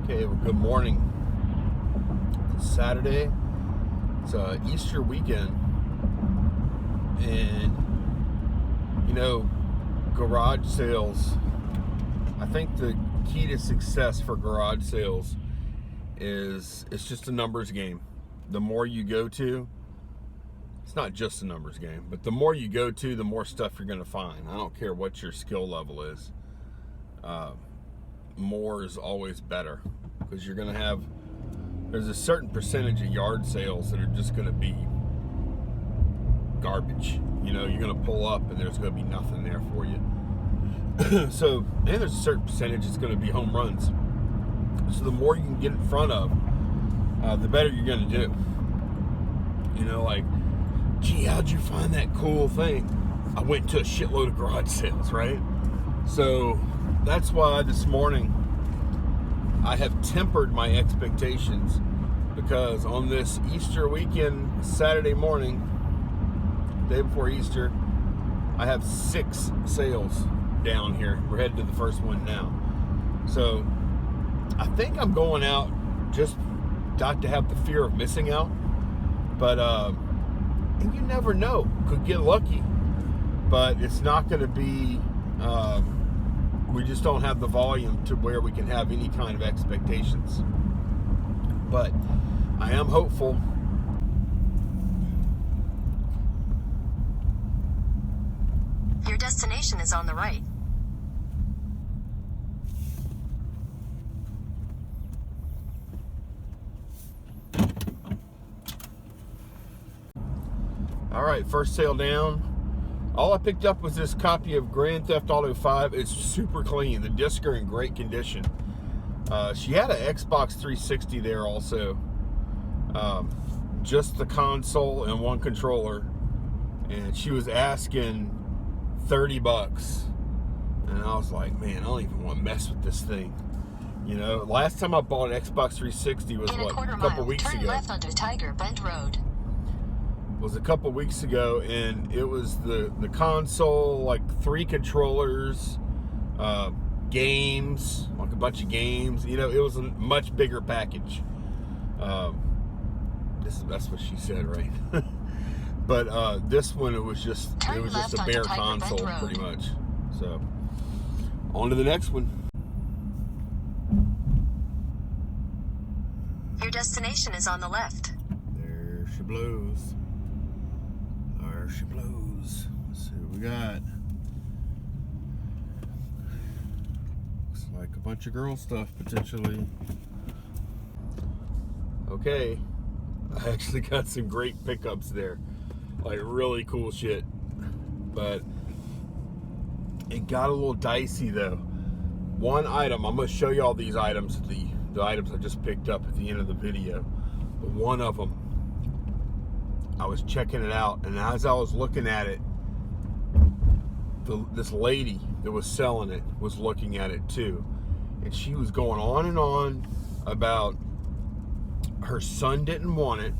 Okay, well, good morning. It's Saturday. It's Easter weekend. And, you know, garage sales, I think the key to success for garage sales is it's just a numbers game. The more you go to, it's not just a numbers game, but the more you go to, the more stuff you're going to find. I don't care what your skill level is. More is always better, because you're going to have, there's a certain percentage of yard sales that are just going to be garbage. You know, you're going to pull up and there's going to be nothing there for you. So, and there's a certain percentage that's going to be home runs. So the more you can get in front of, the better you're going to do. You know, like, gee, how'd you find that cool thing? I went to a shitload of garage sales, right? So that's why this morning I have tempered my expectations, because on this Easter weekend, Saturday morning, day before Easter, I have 6 sales down here. We're headed to the first one now. So I think I'm going out just not to have the fear of missing out. But and you never know. Could get lucky. But it's not going to be, we just don't have the volume to where we can have any kind of expectations. But I am hopeful. Your destination is on the right. All right, first sale down. All I picked up was this copy of Grand Theft Auto 5. It's super clean. The discs are in great condition. She had an Xbox 360 there also. Just the console and one controller. And she was asking $30. And I was like, man, I don't even want to mess with this thing. You know, last time I bought an Xbox 360 was what, a couple weeks ago. Turn left onto Tiger Bend Road. Was a couple weeks ago, and it was the console, like 3 controllers, games, like a bunch of games. You know, it was a much bigger package. That's what she said, right? But this one, it was just a bare console, pretty much. So on to the next one. Your destination is on the left. There she blows. There she blows. Let's see what we got. Looks like a bunch of girl stuff, potentially. Okay. I actually got some great pickups there. Like, really cool shit. But it got a little dicey, though. One item, I'm going to show you all these items, the items I just picked up at the end of the video. But one of them, I was checking it out, and as I was looking at it, this lady that was selling it was looking at it too. And she was going on and on about her son didn't want it,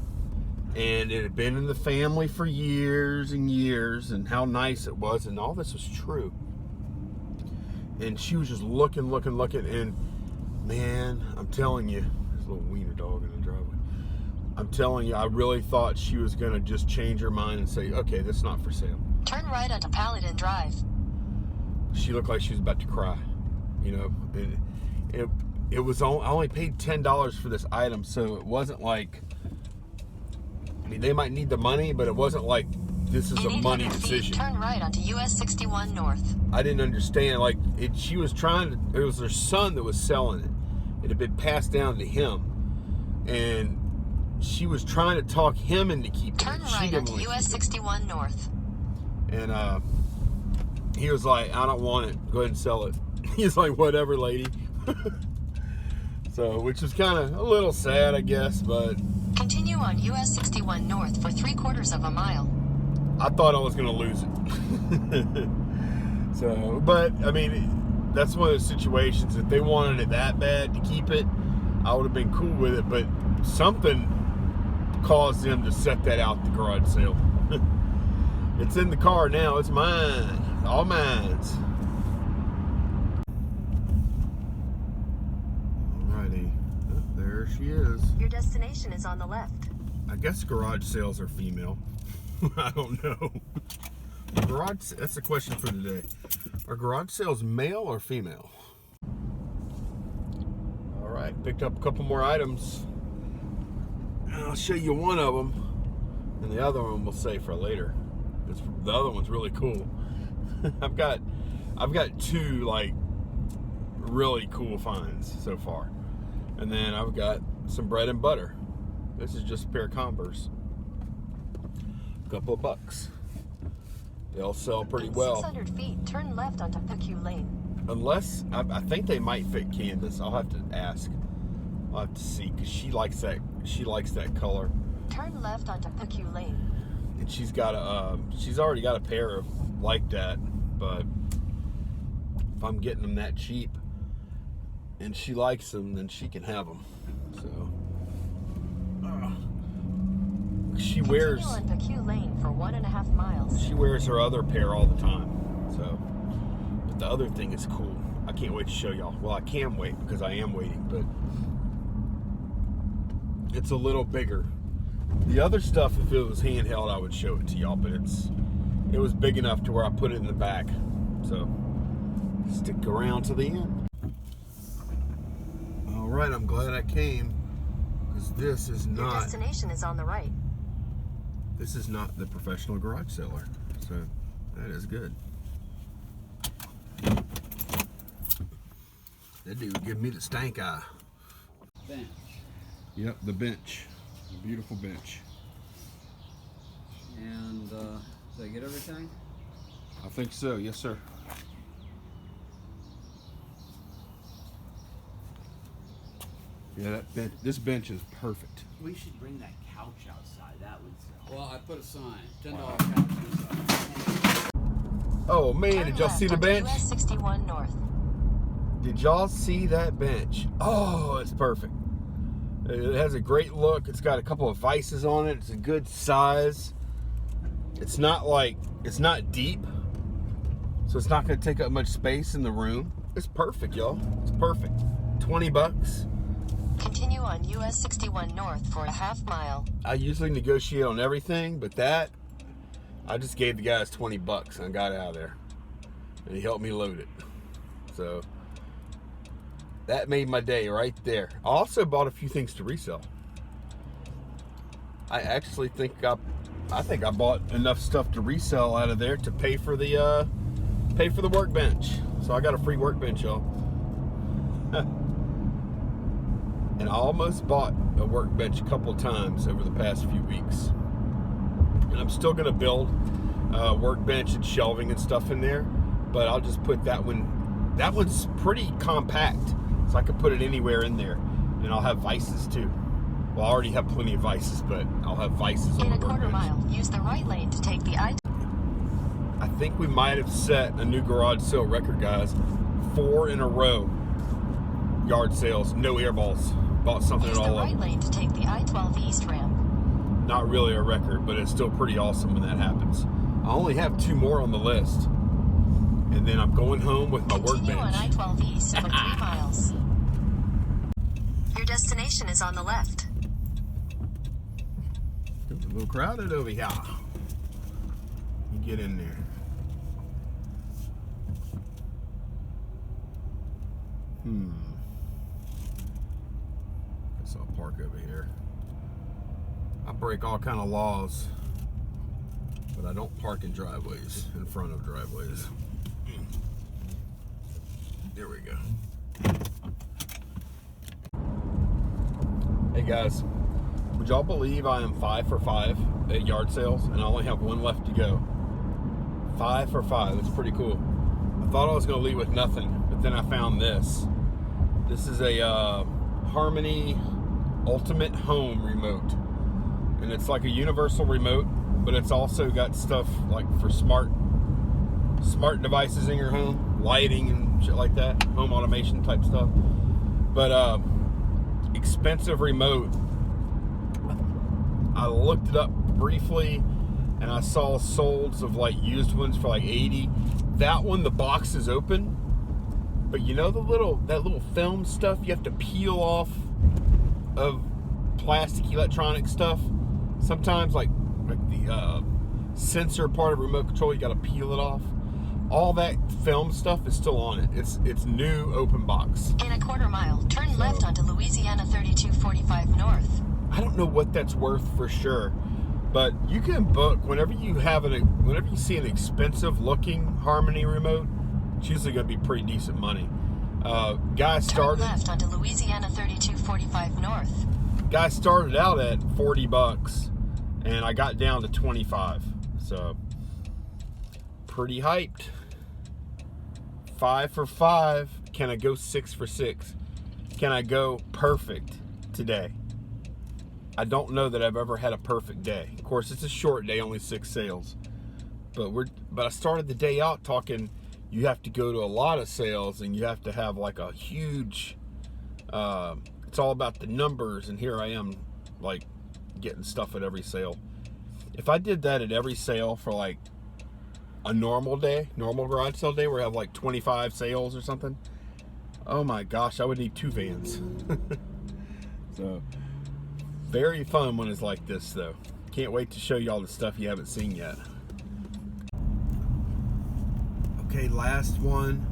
and it had been in the family for years and years, and how nice it was, and all this was true. And she was just looking, and man, I'm telling you, there's a little wiener dog in the driveway. I'm telling you, I really thought she was going to just change her mind and say, okay, that's not for sale. Turn right onto Paladin Drive. She looked like she was about to cry. You know, it was I only paid $10 for this item, so it wasn't like, I mean, they might need the money, but it wasn't like this is a money decision. Turn right onto US 61 North. I didn't understand. Like, she was trying to, it was her son that was selling it. It had been passed down to him. And she was trying to talk him into keeping it. Turn right onto US 61 North. And he was like, I don't want it. Go ahead and sell it. He's like, whatever, lady. So, which was kind of a little sad, I guess, but continue on US 61 North for 3/4 of a mile. I thought I was going to lose it. So, but, I mean, that's one of those situations. If they wanted it that bad to keep it, I would have been cool with it. But something caused them to set that out the garage sale. It's in the car now. It's mine. All mine. Alrighty. There she is. Your destination is on the left. I guess garage sales are female. I don't know. That's the question for today. Are garage sales male or female? All right, picked up a couple more items. And I'll show you one of them, and the other one we'll save for later. The other one's really cool. I've got two like really cool finds so far, and then I've got some bread and butter. This is just a pair of Converse. A couple of bucks. They'll sell pretty well. 600 feet, turn left onto Pecu Lane. Unless, I think they might fit Candace. I'll have to ask. I'll have to see, because she likes that color. Turn left onto Pecu Lane. And she's already got a pair of like that, but if I'm getting them that cheap and she likes them, then she can have them. So she wears on Pecu Lane for 1.5 miles. She wears her other pair all the time. So, but the other thing is cool. I can't wait to show y'all. Well, I can wait because I am waiting, but it's a little bigger. The other stuff, if it was handheld, I would show it to y'all, but it was big enough to where I put it in the back. So, stick around to the end. All right, I'm glad I came, because this is not... Your destination is on the right. This is not the professional garage seller, so that is good. That dude give me the stank eye. Bench. Yep, the bench. The beautiful bench. And did I get everything? I think so, yes sir. Yeah, this bench is perfect. We should bring that couch outside. That would sell. Well, I put a sign. $10 couch inside. Oh man, Turn did y'all left see the onto bench? US 61 North. Did y'all see that bench? Oh, it's perfect. It has a great look. It's got a couple of vices on it. It's a good size. It's not deep, so it's not going to take up much space in the room. It's perfect, y'all. It's perfect. 20 bucks. Continue on US 61 North for 1/2 mile. I usually negotiate on everything, but that, I just gave the guys 20 bucks and I got out of there. And he helped me load it. So, that made my day right there. I also bought a few things to resell. I actually think I bought enough stuff to resell out of there to pay for the workbench. So I got a free workbench, y'all. And I almost bought a workbench a couple of times over the past few weeks. And I'm still gonna build a workbench and shelving and stuff in there, but I'll just put that one. That one's pretty compact, so I can put it anywhere in there. And I'll have vices too. Well, I already have plenty of vices, but I'll have vices on In the a 1/4 workbench. mile, use the right lane to take the I. I think we might have set a new garage sale record, guys. 4 in a row. Yard sales, no airballs. Bought something Use at the all of right them. lane to take the I-12 East ramp. Not really a record, but it's still pretty awesome when that happens. I only have 2 more on the list. And then I'm going home with my Continue on workbench. I-12 East for 3 miles. Your destination is on the left. It's a little crowded over here. You get in there. Guess I'll park over here. I break all kind of laws, but I don't park in driveways, in front of driveways. There we go. Hey guys, would y'all believe I am 5 for 5 at yard sales and I only have 1 left to go? 5 for 5, that's pretty cool. I thought I was gonna leave with nothing, but then I found this. This is a Harmony Ultimate Home remote. And it's like a universal remote, but it's also got stuff like for smart devices in your home, lighting and shit like that, home automation type stuff. But expensive remote. I looked it up briefly and I saw solds of like used ones for like 80. That one, the box is open, but you know that little film stuff you have to peel off of plastic electronic stuff. Sometimes like the sensor part of remote control, you got to peel it off. All that film stuff is still on it. It's new open box. In a quarter mile, turn left onto Louisiana 3245 North. I don't know what that's worth for sure, but you can book whenever you see an expensive looking Harmony remote. It's usually going to be pretty decent money. Guy started Turn left onto Louisiana 3245 North. Guy started out at $40, and I got down to 25. So pretty hyped. 5 for 5. Can I go 6 for 6? Can I go perfect today? I don't know that I've ever had a perfect day. Of course, it's a short day, only 6 sales. But I started the day out talking. You have to go to a lot of sales, and you have to have like a huge. It's all about the numbers, and here I am, like getting stuff at every sale. If I did that at every sale for like a normal garage sale day, where I have like 25 sales or something, oh my gosh, I would need 2 vans. So very fun when it's like this, though. Can't wait to show you all the stuff you haven't seen yet. Okay, last one.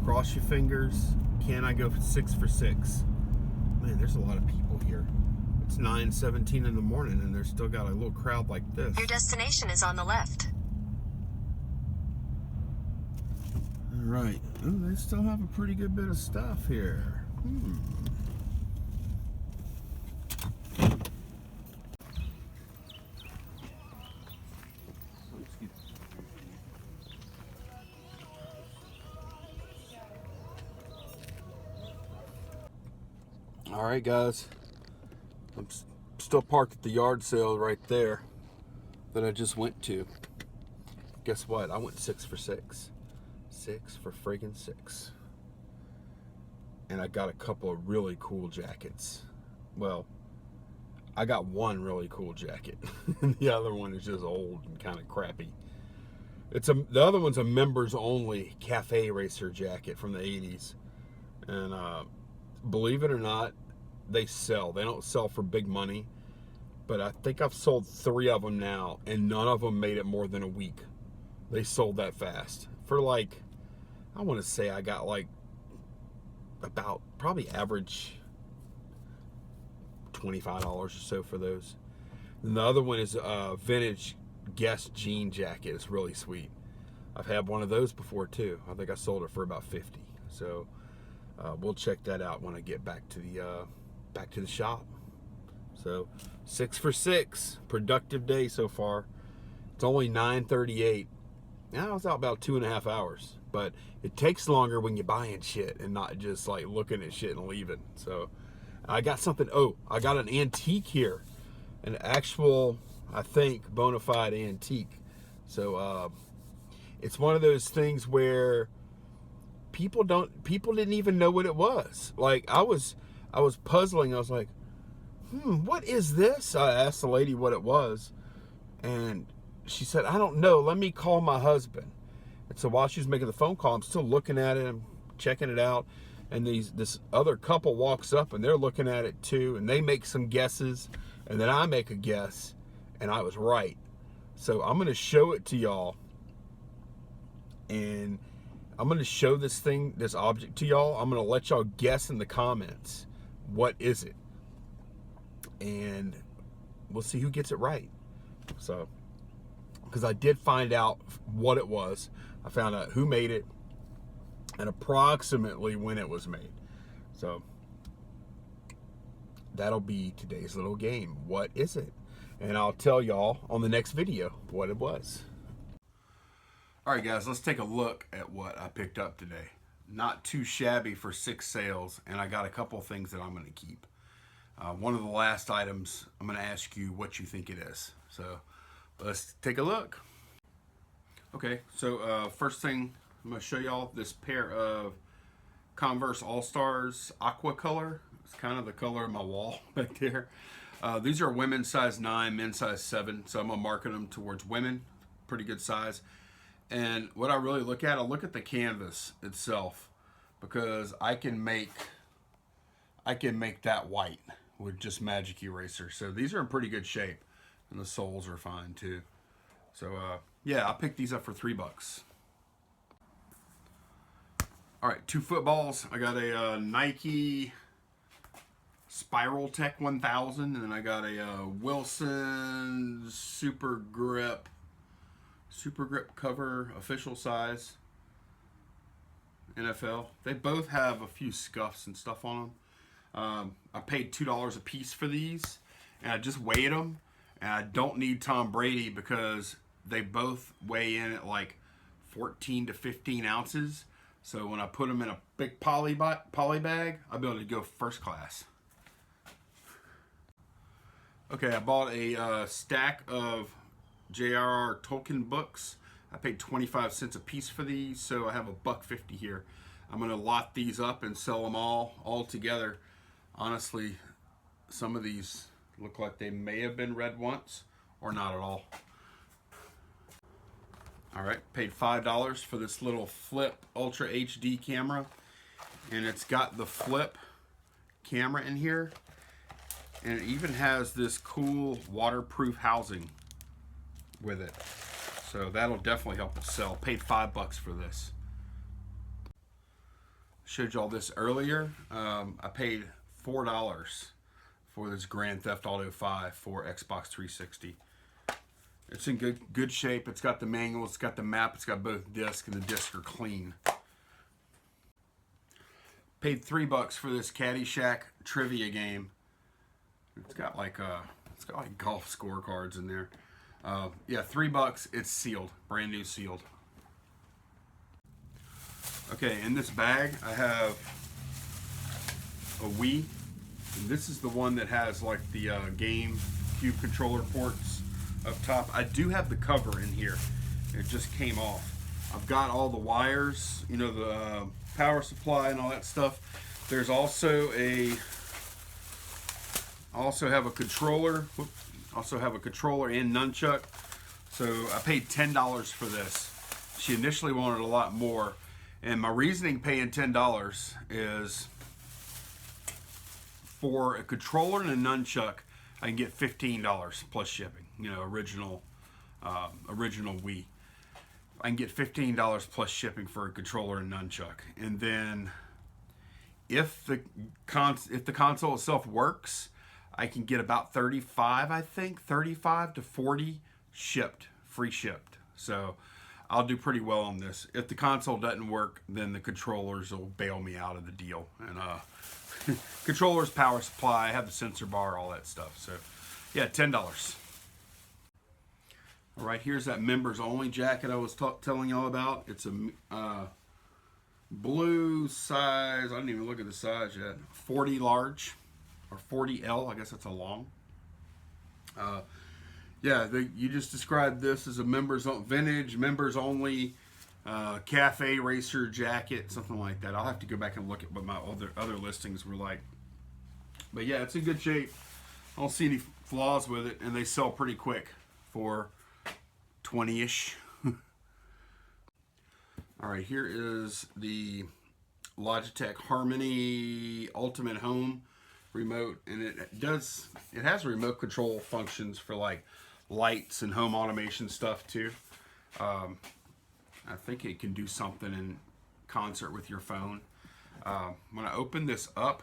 Cross your fingers. Can I go 6 for 6? Man, there's a lot of people here. It's 9:17 in the morning, and there's still got a little crowd like this. Your destination is on the left. All right. Oh, they still have a pretty good bit of stuff here. All right, guys. I'm still parked at the yard sale right there that I just went to. Guess what? I went 6 for 6. 6 for friggin' 6. And I got a couple of really cool jackets. Well, I got one really cool jacket. The other one is just old and kind of crappy. The other one's a members only cafe racer jacket from the 80s. And believe it or not, they sell. They don't sell for big money. But I think I've sold 3 of them now, and none of them made it more than a week. They sold that fast. For like, I want to say I got like about probably average $25 or so for those. And the other one is a vintage Guess jean jacket. It's really sweet. I've had one of those before too. I think I sold it for about 50. So we'll check that out when I get back to the shop. So 6 for 6, productive day so far. It's only 9:38. Now I was out about 2.5 hours, but it takes longer when you're buying shit and not just like looking at shit and leaving. So I got something. Oh, I got an antique here, an actual, I think, bona fide antique. So it's one of those things where people didn't even know what it was. Like I was puzzling. I was like, what is this? I asked the lady what it was, and she said, I don't know. Let me call my husband. And so while she was making the phone call, I'm still looking at it. I'm checking it out. And this other couple walks up, and they're looking at it too. And they make some guesses. And then I make a guess. And I was right. So I'm going to show it to y'all. And I'm going to show this object to y'all. I'm going to let y'all guess in the comments. What is it? And we'll see who gets it right. So, because I did find out what it was. I found out who made it and approximately when it was made. So that'll be today's little game. What is it? And I'll tell y'all on the next video what it was. All right, guys, let's take a look at what I picked up today. Not too shabby for 6 sales, and I got a couple of things that I'm going to keep. One of the last items, I'm going to ask you what you think it is. So let's take a look. Okay, so first thing, I'm going to show y'all this pair of Converse All-Stars Aqua color. It's kind of the color of my wall back there. These are women's size 9, men's size 7, so I'm going to market them towards women. Pretty good size. And what I really look at, I look at the canvas itself, because I can make that white. with just Magic Eraser. So these are in pretty good shape, and the soles are fine too. So yeah, I picked these up for $3. All right, 2 footballs. I got a Nike Spiral Tech 1000, and then I got a Wilson Super Grip cover, official size, NFL. They both have a few scuffs and stuff on them. I paid $2 a piece for these, and I just weighed them, and I don't need Tom Brady because they both weigh in at like 14 to 15 ounces. So when I put them in a big poly bag, I'll be able to go first class. Okay, I bought a stack of J.R.R. Tolkien books. I paid 25 cents a piece for these, so I have $1.50 here. I'm gonna lot these up and sell them all together. Honestly, some of these look like they may have been read once or not at all. All right, paid $5 for this little Flip Ultra HD camera, and it's got the Flip camera in here, and it even has this cool waterproof housing with it. So that'll definitely help it sell. Paid $5 for this. Showed y'all this earlier. I paid $4 for this Grand Theft Auto 5 for Xbox 360. It's in good shape. It's got the manual, it's got the map, it's got both discs, and the discs are clean. Paid $3 for this Caddyshack trivia game. It's got like golf scorecards in there. Yeah, $3. It's sealed, brand new sealed. Okay, in this bag I have a Wii. And this is the one that has like the GameCube controller ports up top. I do have the cover in here. It just came off. I've got all the wires, you know, the power supply and all that stuff. There's also I also have a controller. Also have a controller and nunchuck. So I paid $10 for this. She initially wanted a lot more. And my reasoning paying $10 is for a controller and a nunchuck, I can get $15 plus shipping. You know, original Wii. I can get $15 plus shipping for a controller and nunchuck. And then if the console itself works, I can get about 35, I think, 35 to 40 shipped, free shipped. So I'll do pretty well on this. If the console doesn't work, then the controllers will bail me out of the deal. And controllers, power supply, I have the sensor bar, all that stuff. So yeah, $10. All right, here's that members only jacket I was telling y'all about. It's a blue size, I didn't even look at the size yet, 40 large. Or 40L, I guess that's a long. Yeah, you just described this as a vintage, members only cafe racer jacket, something like that. I'll have to go back and look at what my other listings were like. But yeah, it's in good shape. I don't see any flaws with it, and they sell pretty quick for 20-ish. All right, here is the Logitech Harmony Ultimate Home remote, and it has remote control functions for like lights and home automation stuff too. I think it can do something in concert with your phone. When I open this up,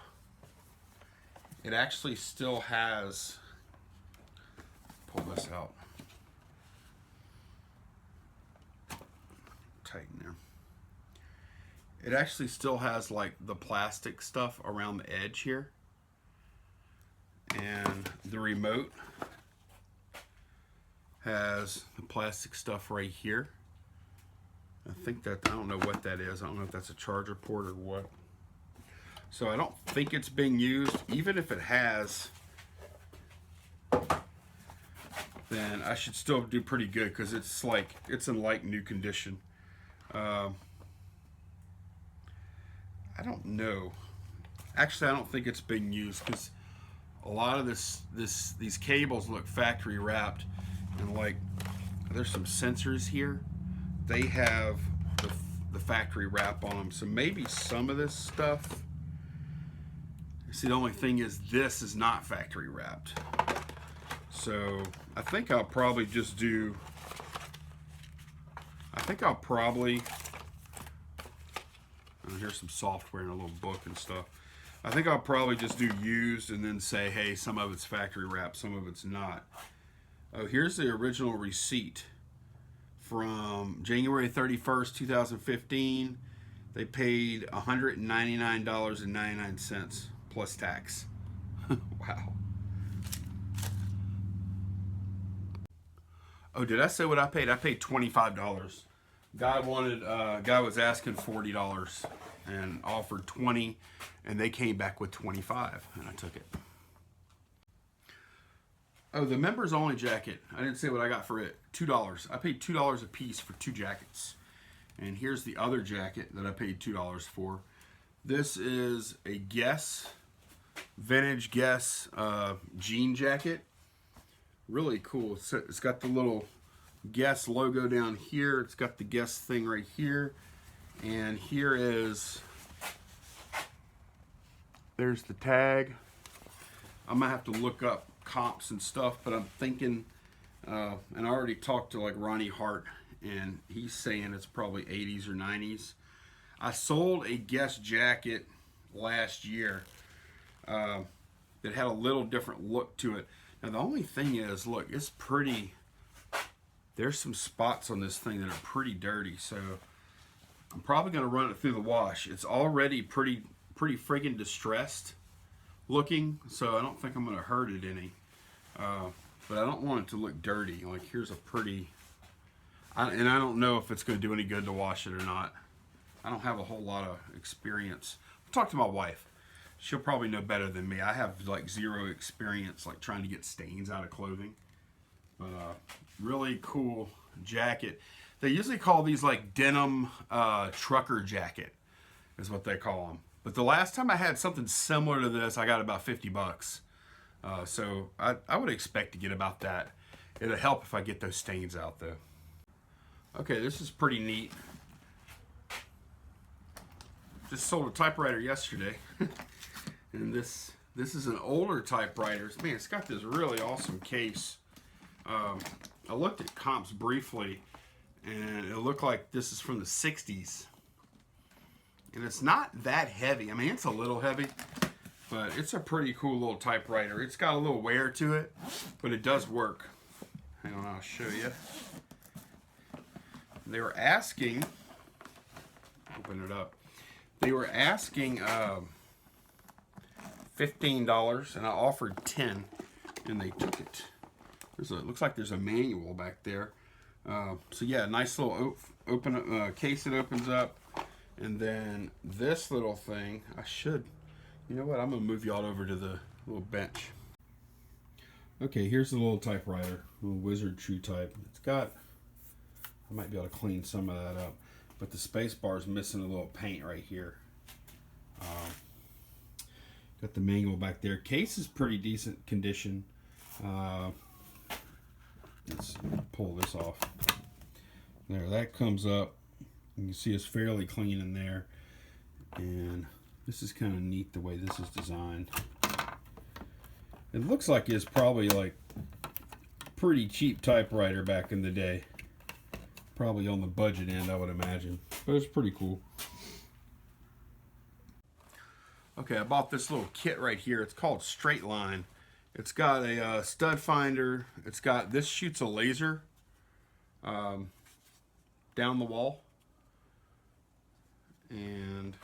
it actually still has, pull this out, tighten there. It actually still has like the plastic stuff around the edge here. And the remote has the plastic stuff right here. I don't know what that is. I don't know if that's a charger port or what. So I don't think it's being used. Even if it has, then I should still do pretty good because it's in like new condition. I don't know. Actually, I don't think it's being used because a lot of these cables look factory wrapped, and like there's some sensors here. They have the factory wrap on them, so maybe some of this stuff See, the only thing is this is not factory wrapped. So I think I'll probably just do, here's some software and a little book and stuff. I think I'll probably just do used and then say, hey, some of it's factory wrapped, some of it's not. Oh, here's the original receipt from January 31st, 2015. They paid $199.99 plus tax. Wow. Oh, did I say what I paid? I paid $25. Guy was asking $40 and offered $20, and they came back with $25, and I took it. Oh, the members only jacket. I didn't say what I got for it. $2. I paid $2 a piece for 2 jackets. And here's the other jacket that I paid $2 for. This is a Guess, vintage Guess jean jacket. Really cool. It's got the little Guess logo down here. It's got the Guess thing right here. And here is, there's the tag. I'm gonna have to look up comps and stuff, but I'm thinking, and I already talked to like Ronnie Hart, and he's saying it's probably 80s or 90s. I sold a Guess jacket last year that had a little different look to it. Now the only thing is, look, it's pretty, there's some spots on this thing that are pretty dirty, so I'm probably going to run it through the wash. It's already pretty friggin' distressed looking, so I don't think I'm going to hurt it any. But I don't want it to look dirty. Like, here's a pretty, and I don't know if it's going to do any good to wash it or not. I don't have a whole lot of experience. I'll talk to my wife. She'll probably know better than me. I have like 0 experience like trying to get stains out of clothing. But really cool jacket. They usually call these like denim trucker jacket is what they call them. But the last time I had something similar to this, I got about $50. So I would expect to get about that. It'll help if I get those stains out though. Okay, this is pretty neat. Just sold a typewriter yesterday. And this is an older typewriter. Man, it's got this really awesome case. I looked at comps briefly, and it looked like this is from the 60s. And it's not that heavy. I mean, it's a little heavy, but it's a pretty cool little typewriter. It's got a little wear to it, but it does work. Hang on, I'll show you. They were asking, open it up. They were asking $15, and I offered $10, and they took it. It looks like there's a manual back there. So yeah, nice little case that opens up. And then this little thing, you know what, I'm gonna move y'all over to the little bench. Okay, here's the little typewriter, little Wizard True Type. It's got, I might be able to clean some of that up, but the space bar is missing a little paint right here. Got the manual back there. Case is pretty decent condition. Let's pull this off. There, that comes up. You can see it's fairly clean in there. And this is kind of neat the way this is designed. It looks like it's probably like pretty cheap typewriter back in the day. Probably on the budget end, I would imagine. But it's pretty cool. Okay, I bought this little kit right here. It's called Straight Line. It's got a stud finder. It's got, this shoots a laser down the wall. And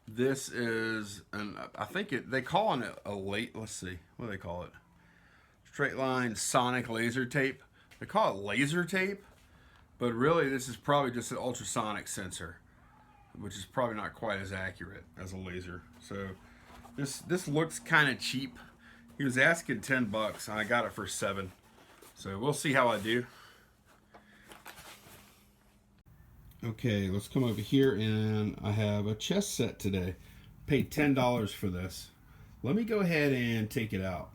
this is, I think they call it let's see, what do they call it? Straight Line Sonic Laser Tape. They call it laser tape, but really this is probably just an ultrasonic sensor, which is probably not quite as accurate as a laser. So this looks kind of cheap. He was asking $10 and I got it for $7. So we'll see how I do. Okay, let's come over here, and I have a chess set today. Paid $10 for this. Let me go ahead and take it out.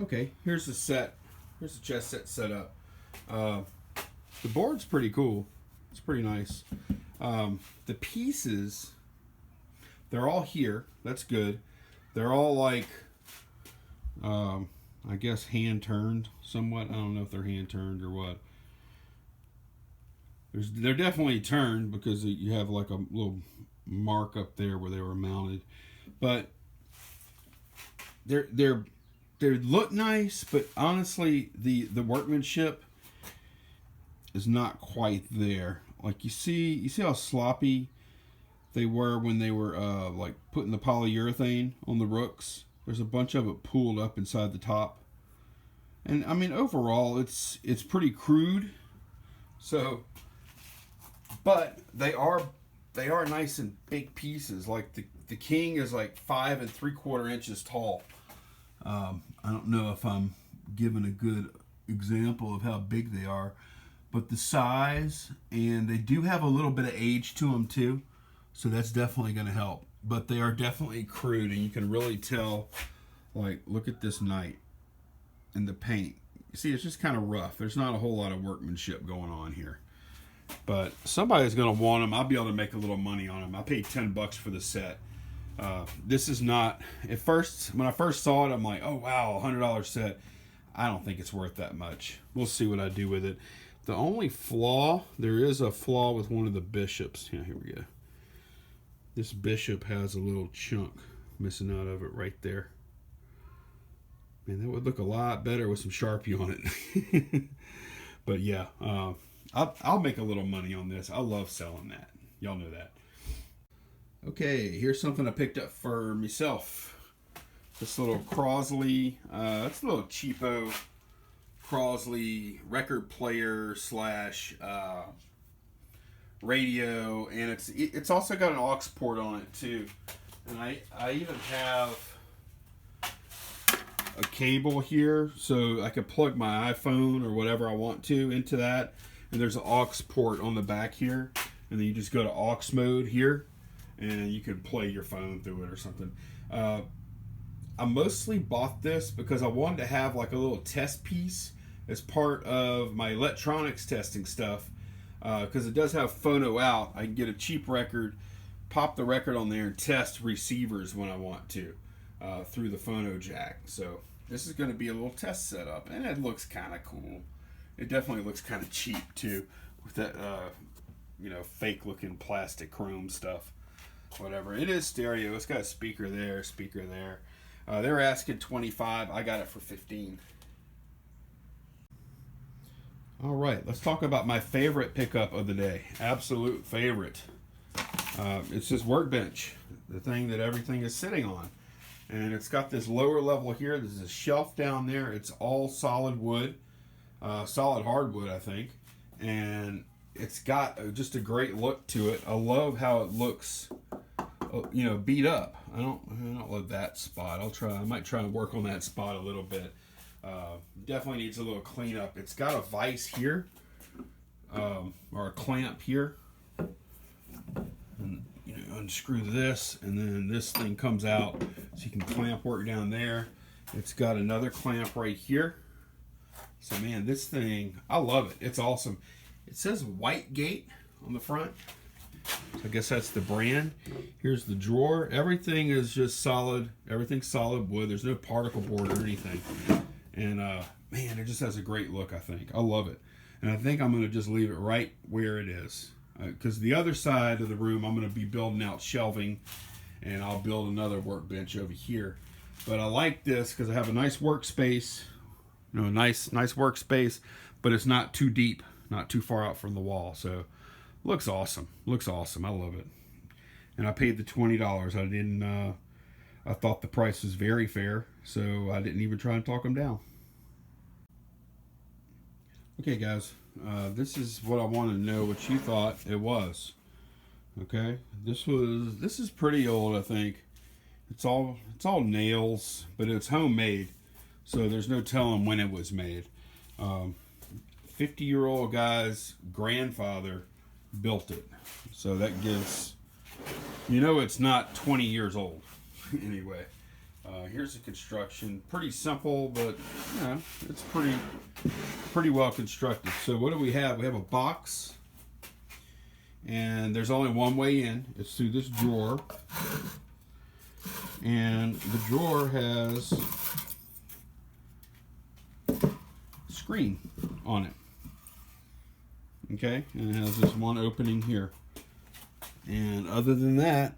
Okay, here's the set. Here's the chess set up. The board's pretty cool. It's pretty nice. The pieces they're all here. That's good. They're all like, I guess hand turned somewhat. I don't know if they're hand turned or what. They're definitely turned because you have like a little mark up there where they were mounted, but they look nice. But honestly, the workmanship is not quite there. Like you see how sloppy they were when they were like putting the polyurethane on the rooks. There's a bunch of it pooled up inside the top, and I mean overall it's pretty crude. So, but they are nice and big pieces. Like the King is like 5 3/4 inches tall. I don't know if I'm giving a good example of how big they are, but the size, and they do have a little bit of age to them too, so that's definitely going to help. But they are definitely crude, and you can really tell. Like, look at this knight and the paint. You see, it's just kind of rough. There's not a whole lot of workmanship going on here. But somebody's going to want them. I'll be able to make a little money on them. I paid $10 for the set. This is not, at first, when I first saw it, I'm like, oh wow, $100 set. I don't think it's worth that much. We'll see what I do with it. The only flaw, there is a flaw with one of the bishops. Yeah, here we go. This bishop has a little chunk missing out of it right there. Man, that would look a lot better with some Sharpie on it. But yeah, I'll make a little money on this. I love selling that. Y'all know that. Okay, here's something I picked up for myself. This little Crosley, it's a little cheapo Crosley record player slash radio, and it's also got an aux port on it too. And I even have a cable here, so I could plug my iPhone or whatever I want to into that. And there's an aux port on the back here, and then you just go to aux mode here, and you can play your phone through it or something. I mostly bought this because I wanted to have like a little test piece as part of my electronics testing stuff, because it does have phono out. I can get a cheap record, pop the record on there, and test receivers when I want to through the phono jack. So this is going to be a little test setup, and it looks kind of cool. It definitely looks kind of cheap too, with that fake looking plastic chrome stuff. Whatever. It is stereo. It's got a speaker there, speaker there. They were asking $25. I got it for $15. All right, let's talk about my favorite pickup of the day. Absolute favorite. It's this workbench, the thing that everything is sitting on. And it's got this lower level here. There's a shelf down there. It's all solid wood, solid hardwood, I think. And it's got just a great look to it. I love how it looks, beat up. I don't love that spot. I might try and work on that spot a little bit. Definitely needs a little cleanup. It's got a vise here, or a clamp here. And unscrew this, and then this thing comes out, so you can clamp work down there. It's got another clamp right here. So man, this thing, I love it. It's awesome. It says Whitegate on the front. So I guess that's the brand. Here's the drawer. Everything is just solid. Everything's solid wood. There's no particle board or anything. And man, it just has a great look, I think. I love it. And I think I'm going to just leave it right where it is. Because the other side of the room, I'm going to be building out shelving, and I'll build another workbench over here. But I like this because I have a nice workspace, nice workspace, but it's not too deep, not too far out from the wall. So looks awesome. Looks awesome. I love it. And I paid the $20. I thought the price was very fair, so I didn't even try and talk them down. Okay, guys. This is what I want to know what you thought it was. Okay, this is pretty old, I think. It's all nails, but it's homemade, so there's no telling when it was made. 50-year-old guy's grandfather built it, so that gives it's not 20 years old. Anyway, here's the construction. Pretty simple, but it's pretty well constructed. So what do we have? We have a box, And there's only one way in. It's through this drawer. And the drawer has a screen on it. Okay, and it has this one opening here. And other than that,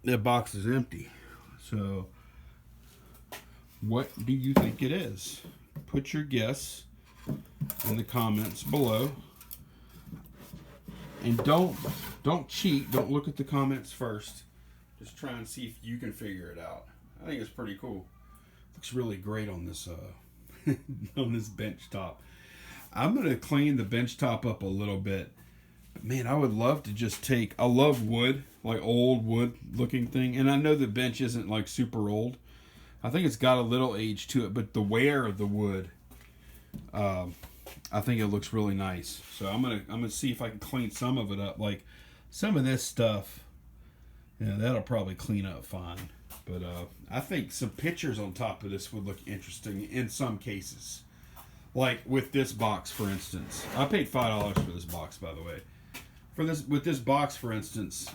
the box is empty. So, what do you think it is? Put your guess in the comments below. And don't cheat. Don't look at the comments first. Just try and see if you can figure it out. I think it's pretty cool. Looks really great on this on this bench top. I'm gonna clean the bench top up a little bit. But man, I would love to just take. I love wood, like old wood looking thing. And I know the bench isn't like super old. I think it's got a little age to it, but the wear of the wood, I think it looks really nice. So I'm gonna see if I can clean some of it up. Like some of this stuff, yeah, that'll probably clean up fine. But I think some pictures on top of this would look interesting in some cases. Like with this box, for instance. I paid $5 for this box, by the way. With this box, for instance,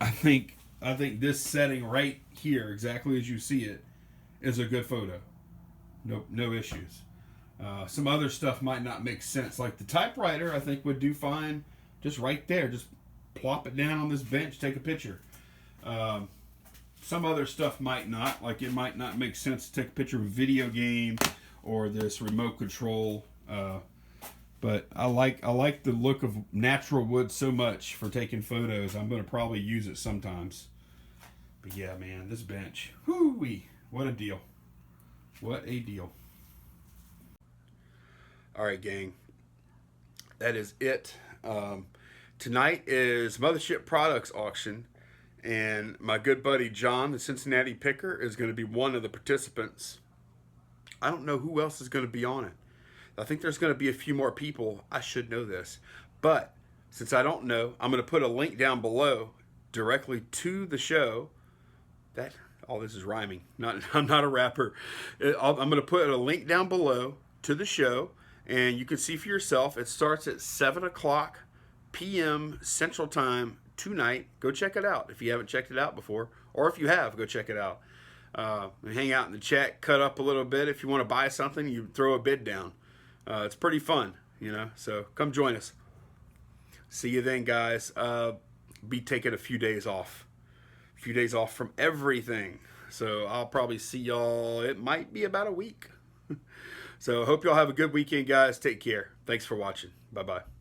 I think this setting right here, exactly as you see it, is a good photo. No issues. Some other stuff might not make sense. Like the typewriter, I think would do fine. Just right there. Just plop it down on this bench, take a picture. Some other stuff might not. Like it might not make sense to take a picture of a video game or this remote control. But I like the look of natural wood so much for taking photos. I'm going to probably use it sometimes. But yeah, man, this bench. Whoo-wee. What a deal. What a deal. All right, gang. That is it. Tonight is Mothership Products Auction. And my good buddy John, the Cincinnati Picker, is going to be one of the participants. I don't know who else is going to be on it. I think there's going to be a few more people. I should know this. But since I don't know, I'm going to put a link down below directly to the show. All this is rhyming. I'm not a rapper. I'm going to put a link down below to the show. And you can see for yourself. It starts at 7 o'clock p.m. Central Time tonight. Go check it out if you haven't checked it out before. Or if you have, go check it out. Hang out in the chat, cut up a little bit. If you want to buy something, you throw a bid down. It's pretty fun, so come join us. See you then, guys. Be taking a few days off from everything, so I'll probably see y'all. It might be about a week. So hope y'all have a good weekend, guys. Take care. Thanks for watching. Bye bye.